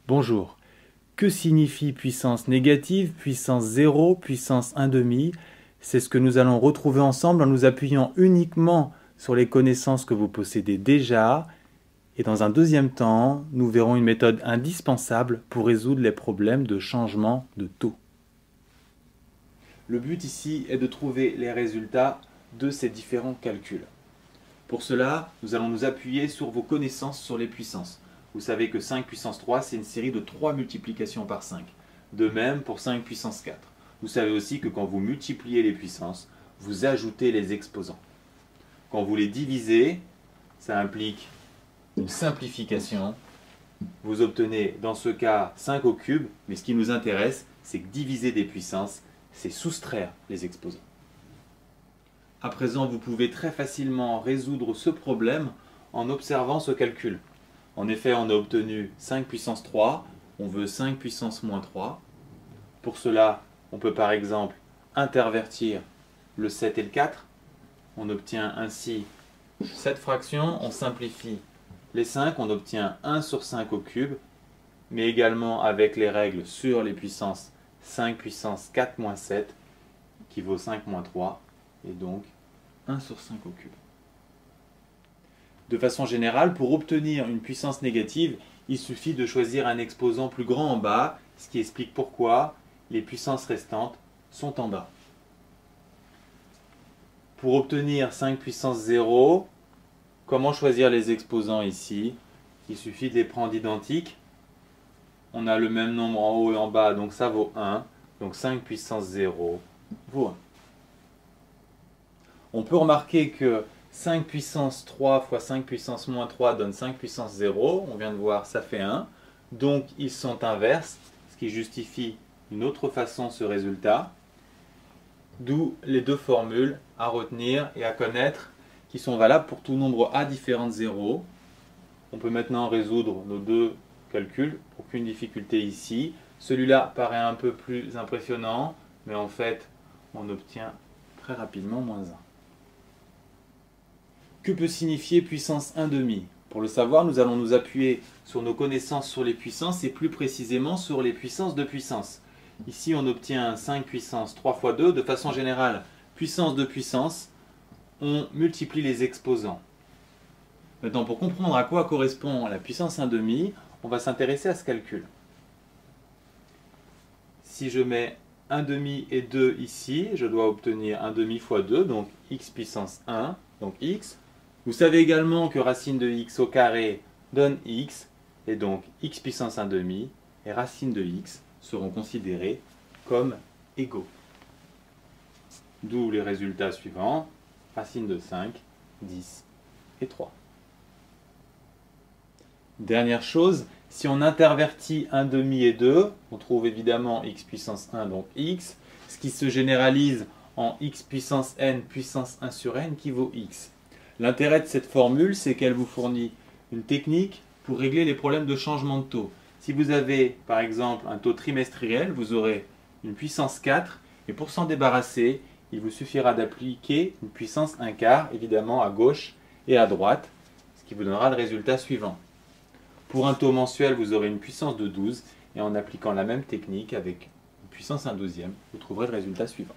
Bonjour. Que signifie puissance négative, puissance 0, puissance 1/2? C'est ce que nous allons retrouver ensemble en nous appuyant uniquement sur les connaissances que vous possédez déjà. Et dans un deuxième temps, nous verrons une méthode indispensable pour résoudre les problèmes de changement de taux. Le but ici est de trouver les résultats de ces différents calculs. Pour cela, nous allons nous appuyer sur vos connaissances sur les puissances. Vous savez que 5 puissance 3, c'est une série de 3 multiplications par 5. De même pour 5 puissance 4. Vous savez aussi que quand vous multipliez les puissances, vous ajoutez les exposants. Quand vous les divisez, ça implique une simplification. Vous obtenez dans ce cas 5 au cube, mais ce qui nous intéresse, c'est que diviser des puissances, c'est soustraire les exposants. À présent, vous pouvez très facilement résoudre ce problème en observant ce calcul. En effet, on a obtenu 5 puissance 3, on veut 5 puissance moins 3. Pour cela, on peut par exemple intervertir le 7 et le 4. On obtient ainsi cette fraction, on simplifie les 5, on obtient 1 sur 5 au cube, mais également avec les règles sur les puissances 5 puissance 4 moins 7, qui vaut 5 moins 3, et donc 1 sur 5 au cube. De façon générale, pour obtenir une puissance négative, il suffit de choisir un exposant plus grand en bas, ce qui explique pourquoi les puissances restantes sont en bas. Pour obtenir 5 puissance 0, comment choisir les exposants ici? Il suffit de les prendre identiques. On a le même nombre en haut et en bas, donc ça vaut 1. Donc 5 puissance 0 vaut 1. On peut remarquer que 5 puissance 3 fois 5 puissance moins 3 donne 5 puissance 0. On vient de voir, ça fait 1. Donc ils sont inverses, ce qui justifie une autre façon ce résultat. D'où les deux formules à retenir et à connaître qui sont valables pour tout nombre a différent de 0. On peut maintenant résoudre nos deux calculs, aucune difficulté ici. Celui-là paraît un peu plus impressionnant, mais en fait, on obtient très rapidement moins 1. Que peut signifier puissance 1/2? Pour le savoir, nous allons nous appuyer sur nos connaissances sur les puissances et plus précisément sur les puissances de puissance. Ici, on obtient 5 puissance 3 fois 2. De façon générale, puissance de puissance, on multiplie les exposants. Maintenant, pour comprendre à quoi correspond la puissance 1/2, on va s'intéresser à ce calcul. Si je mets 1/2 et 2 ici, je dois obtenir 1/2 fois 2, donc x puissance 1, donc x. Vous savez également que racine de x au carré donne x, et donc x puissance 1/2 et racine de x seront considérés comme égaux. D'où les résultats suivants, racine de 5, 10 et 3. Dernière chose, si on intervertit 1/2 et 2, on trouve évidemment x puissance 1, donc x, ce qui se généralise en x puissance n puissance 1 sur n qui vaut x. L'intérêt de cette formule, c'est qu'elle vous fournit une technique pour régler les problèmes de changement de taux. Si vous avez par exemple un taux trimestriel, vous aurez une puissance 4, et pour s'en débarrasser, il vous suffira d'appliquer une puissance 1/4, évidemment à gauche et à droite, ce qui vous donnera le résultat suivant. Pour un taux mensuel, vous aurez une puissance de 12, et en appliquant la même technique avec une puissance 1/12, vous trouverez le résultat suivant.